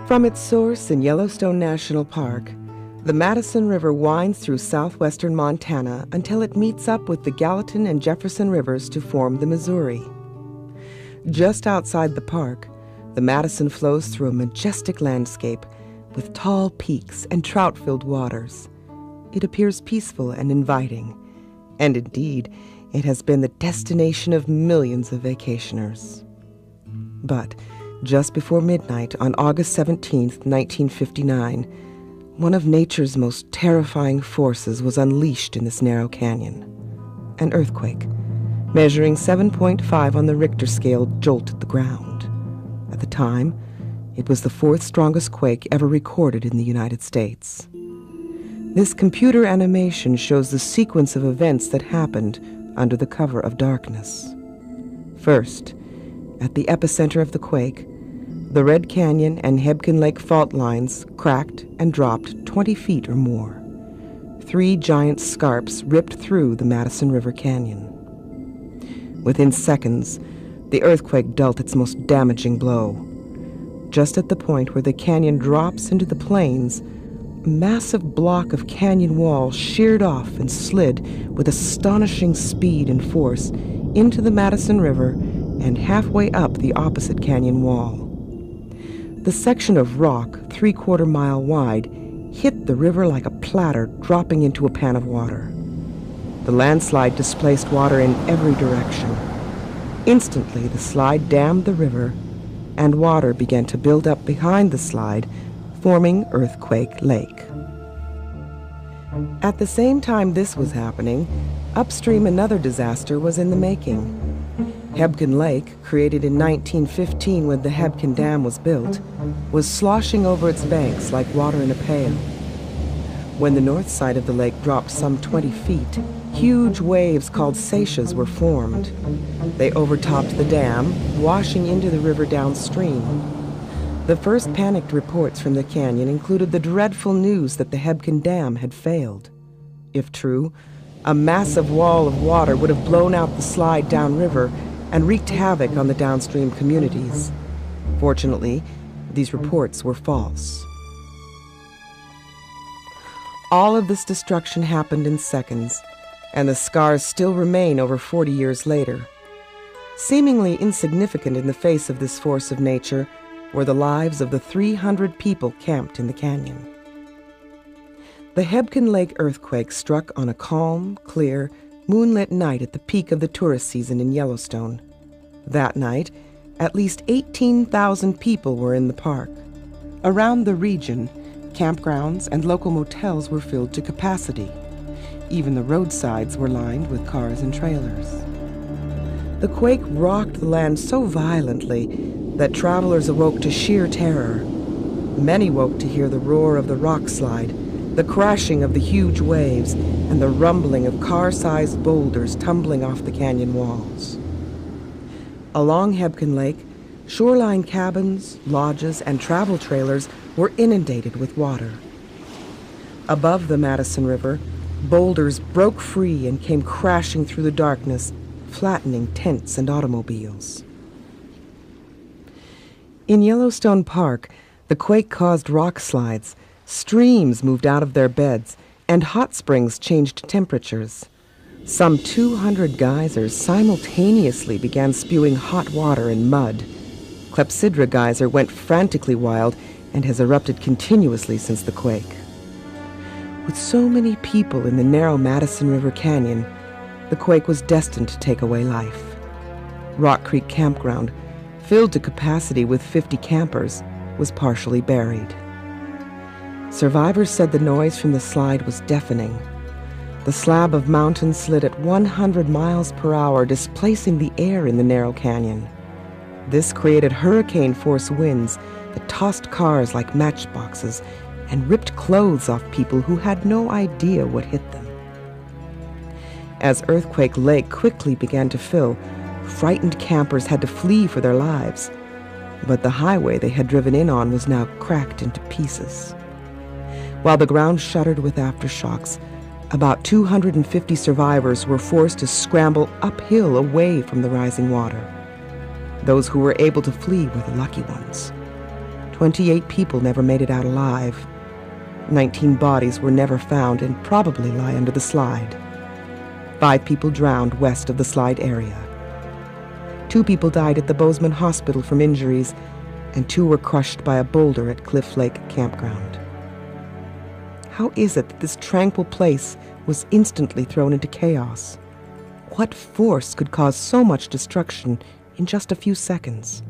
From its source in Yellowstone National Park, the Madison River winds through southwestern Montana until it meets up with the Gallatin and Jefferson Rivers to form the Missouri. Just outside the park, the Madison flows through a majestic landscape with tall peaks and trout-filled waters. It appears peaceful and inviting, and indeed, it has been the destination of millions of vacationers. But just before midnight on August 17, 1959, one of nature's most terrifying forces was unleashed in this narrow canyon. An earthquake, measuring 7.5 on the Richter scale, jolted the ground. At the time, it was the fourth strongest quake ever recorded in the United States. This computer animation shows the sequence of events that happened under the cover of darkness. First, at the epicenter of the quake, the Red Canyon and Hebgen Lake fault lines cracked and dropped 20 feet or more. 3 giant scarps ripped through the Madison River Canyon. Within seconds, the earthquake dealt its most damaging blow. Just at the point where the canyon drops into the plains, a massive block of canyon wall sheared off and slid with astonishing speed and force into the Madison River and halfway up the opposite canyon wall. The section of rock, 3/4 mile wide, hit the river like a platter dropping into a pan of water. The landslide displaced water in every direction. Instantly, the slide dammed the river, and water began to build up behind the slide, forming Earthquake Lake. At the same time this was happening, upstream another disaster was in the making. Hebgen Lake, created in 1915 when the Hebgen Dam was built, was sloshing over its banks like water in a pail. When the north side of the lake dropped some 20 feet, huge waves called seiches were formed. They overtopped the dam, washing into the river downstream. The first panicked reports from the canyon included the dreadful news that the Hebgen Dam had failed. If true, a massive wall of water would have blown out the slide downriver and wreaked havoc on the downstream communities. Fortunately, these reports were false. All of this destruction happened in seconds, and the scars still remain over 40 years later. Seemingly insignificant in the face of this force of nature were the lives of the 300 people camped in the canyon. The Hebgen Lake earthquake struck on a calm, clear, moonlit night at the peak of the tourist season in Yellowstone. That night, at least 18,000 people were in the park. Around the region, campgrounds and local motels were filled to capacity. Even the roadsides were lined with cars and trailers. The quake rocked the land so violently that travelers awoke to sheer terror. Many woke to hear the roar of the rock slide, the crashing of the huge waves, and the rumbling of car-sized boulders tumbling off the canyon walls. Along Hebgen Lake, shoreline cabins, lodges, and travel trailers were inundated with water. Above the Madison River, boulders broke free and came crashing through the darkness, flattening tents and automobiles. In Yellowstone Park, the quake caused rock slides, streams moved out of their beds, and hot springs changed temperatures. Some 200 geysers simultaneously began spewing hot water and mud. Clepsydra Geyser went frantically wild and has erupted continuously since the quake. With so many people in the narrow Madison River Canyon, the quake was destined to take away life. Rock Creek Campground, filled to capacity with 50 campers, was partially buried. Survivors said the noise from the slide was deafening. The slab of mountain slid at 100 miles per hour, displacing the air in the narrow canyon. This created hurricane-force winds that tossed cars like matchboxes and ripped clothes off people who had no idea what hit them. As Earthquake Lake quickly began to fill, frightened campers had to flee for their lives. But the highway they had driven in on was now cracked into pieces. While the ground shuddered with aftershocks, about 250 survivors were forced to scramble uphill away from the rising water. Those who were able to flee were the lucky ones. 28 people never made it out alive. 19 bodies were never found and probably lie under the slide. 5 people drowned west of the slide area. 2 people died at the Bozeman Hospital from injuries, and 2 were crushed by a boulder at Cliff Lake Campground. How is it that this tranquil place was instantly thrown into chaos? What force could cause so much destruction in just a few seconds?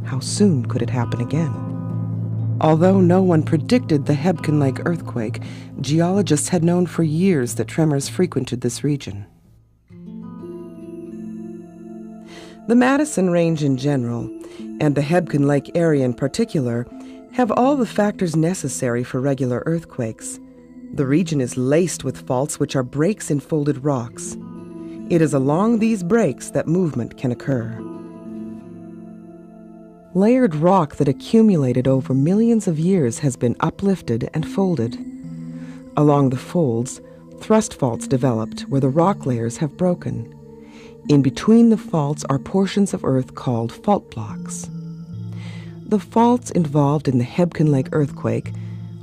How soon could it happen again? Although no one predicted the Hebgen Lake earthquake, geologists had known for years that tremors frequented this region. The Madison Range in general, and the Hebgen Lake area in particular, have all the factors necessary for regular earthquakes. The region is laced with faults which are breaks in folded rocks. It is along these breaks that movement can occur. Layered rock that accumulated over millions of years has been uplifted and folded. Along the folds, thrust faults developed where the rock layers have broken. In between the faults are portions of earth called fault blocks. The faults involved in the Hebgen Lake earthquake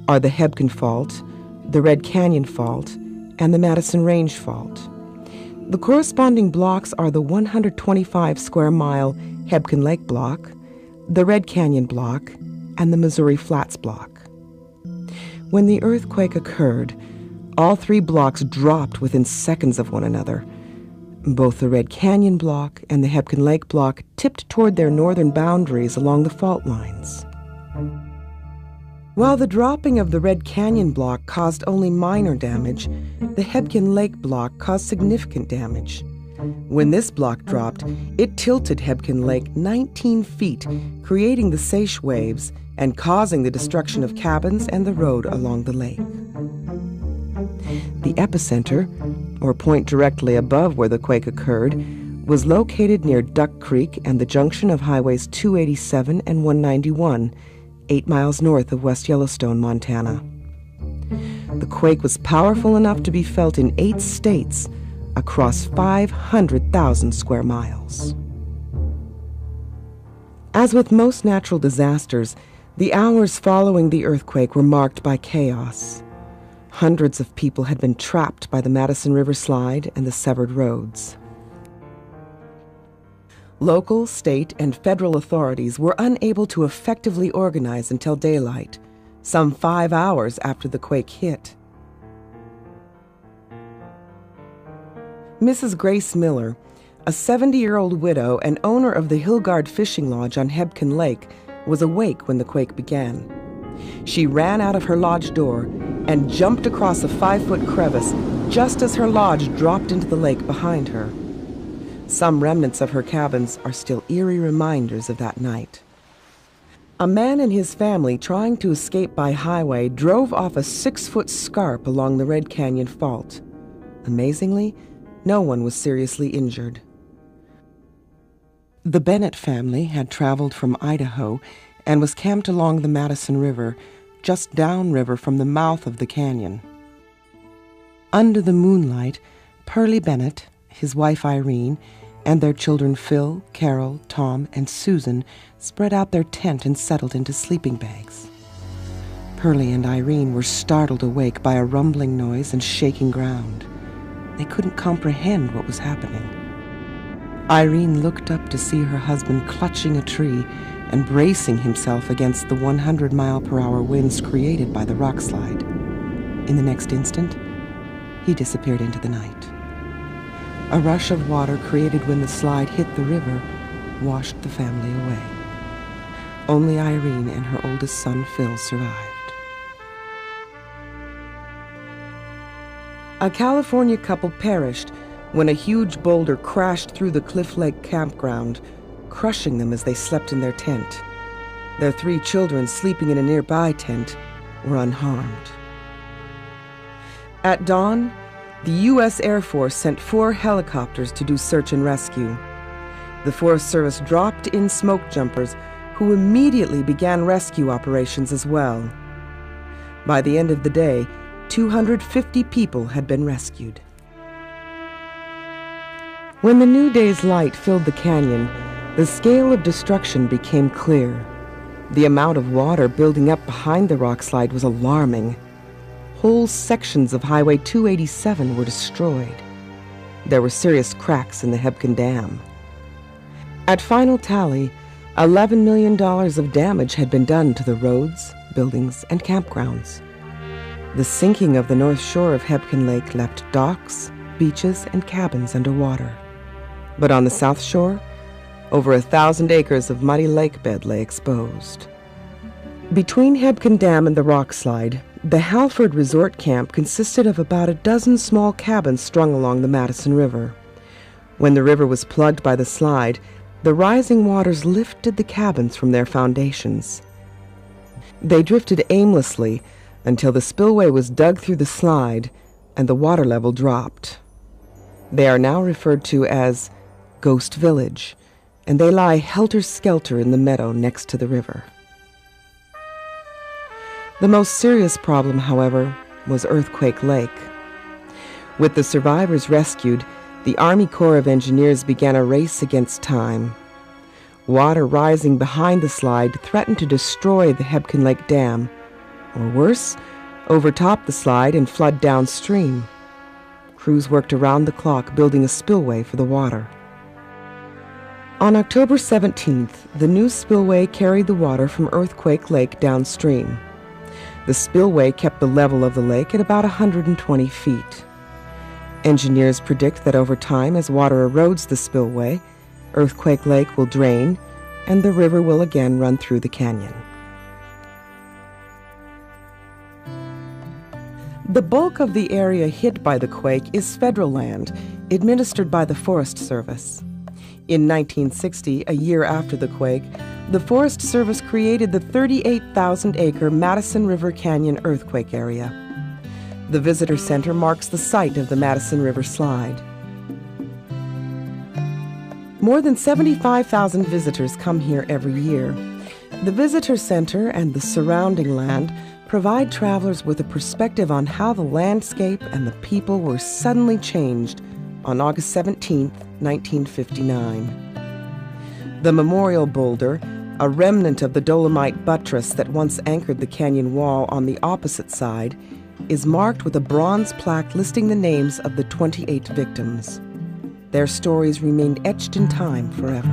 are the Hebgen Fault, the Red Canyon Fault, and the Madison Range Fault. The corresponding blocks are the 125-square-mile Hebgen Lake Block, the Red Canyon Block, and the Missouri Flats Block. When the earthquake occurred, all 3 blocks dropped within seconds of one another. Both the Red Canyon Block and the Hebgen Lake Block tipped toward their northern boundaries along the fault lines. While the dropping of the Red Canyon Block caused only minor damage, the Hebgen Lake Block caused significant damage. When this block dropped, it tilted Hebgen Lake 19 feet, creating the Seiche waves and causing the destruction of cabins and the road along the lake. The epicenter, or point directly above where the quake occurred, was located near Duck Creek and the junction of Highways 287 and 191, 8 miles north of West Yellowstone, Montana. The quake was powerful enough to be felt in 8 states, across 500,000 square miles. As with most natural disasters, the hours following the earthquake were marked by chaos. Hundreds of people had been trapped by the Madison River slide and the severed roads. Local, state, and federal authorities were unable to effectively organize until daylight, some 5 hours after the quake hit. Mrs. Grace Miller, a 70-year-old widow and owner of the Hillgard Fishing Lodge on Hebgen Lake, was awake when the quake began. She ran out of her lodge door and jumped across a 5-foot crevice just as her lodge dropped into the lake behind her. Some remnants of her cabins are still eerie reminders of that night. A man and his family trying to escape by highway drove off a 6-foot scarp along the Red Canyon Fault. Amazingly, no one was seriously injured. The Bennett family had traveled from Idaho and was camped along the Madison River, just downriver from the mouth of the canyon. Under the moonlight, Pearlie Bennett, his wife Irene, and their children Phil, Carol, Tom, and Susan spread out their tent and settled into sleeping bags. Pearlie and Irene were startled awake by a rumbling noise and shaking ground. They couldn't comprehend what was happening. Irene looked up to see her husband clutching a tree and bracing himself against the 100-mile-per-hour winds created by the rock slide. In the next instant, he disappeared into the night. A rush of water created when the slide hit the river washed the family away. Only Irene and her oldest son, Phil, survived. A California couple perished when a huge boulder crashed through the Cliff Lake campground, crushing them as they slept in their tent. Their 3 children, sleeping in a nearby tent, were unharmed. At dawn, the U.S. Air Force sent 4 helicopters to do search and rescue. The Forest Service dropped in smoke jumpers, who immediately began rescue operations as well. By the end of the day, 250 people had been rescued. When the new day's light filled the canyon, the scale of destruction became clear. The amount of water building up behind the rock slide was alarming. Whole sections of Highway 287 were destroyed. There were serious cracks in the Hebgen Dam. At final tally, $11 million of damage had been done to the roads, buildings, and campgrounds. The sinking of the north shore of Hebgen Lake left docks, beaches, and cabins underwater. But on the south shore, over 1,000 acres of muddy lake bed lay exposed. Between Hebgen Dam and the rock slide, the Halford resort camp consisted of about a dozen small cabins strung along the Madison River. When the river was plugged by the slide, the rising waters lifted the cabins from their foundations. They drifted aimlessly until the spillway was dug through the slide and the water level dropped. They are now referred to as Ghost Village, and they lie helter-skelter in the meadow next to the river. The most serious problem, however, was Earthquake Lake. With the survivors rescued, the Army Corps of Engineers began a race against time. Water rising behind the slide threatened to destroy the Hebgen Lake Dam, or worse, overtop the slide and flood downstream. Crews worked around the clock building a spillway for the water. On October 17th, the new spillway carried the water from Earthquake Lake downstream. The spillway kept the level of the lake at about 120 feet. Engineers predict that over time, as water erodes the spillway, Earthquake Lake will drain and the river will again run through the canyon. The bulk of the area hit by the quake is federal land, administered by the Forest Service. In 1960, a year after the quake, the Forest Service created the 38,000-acre Madison River Canyon earthquake area. The visitor center marks the site of the Madison River slide. More than 75,000 visitors come here every year. The visitor center and the surrounding land provide travelers with a perspective on how the landscape and the people were suddenly changed on August 17, 1959. The Memorial Boulder, a remnant of the dolomite buttress that once anchored the canyon wall on the opposite side, is marked with a bronze plaque listing the names of the 28 victims. Their stories remained etched in time forever.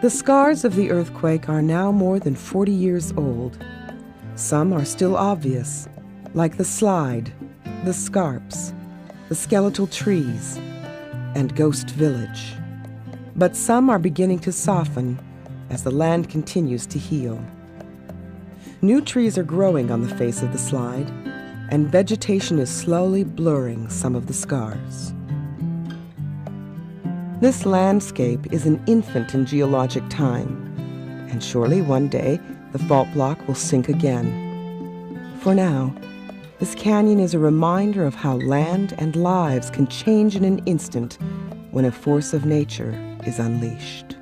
The scars of the earthquake are now more than 40 years old. Some are still obvious, like the slide, the scarps, the skeletal trees, and Ghost Village. But some are beginning to soften as the land continues to heal. New trees are growing on the face of the slide, and vegetation is slowly blurring some of the scars. This landscape is an infant in geologic time, and surely one day the fault block will sink again. For now, this canyon is a reminder of how land and lives can change in an instant when a force of nature is unleashed.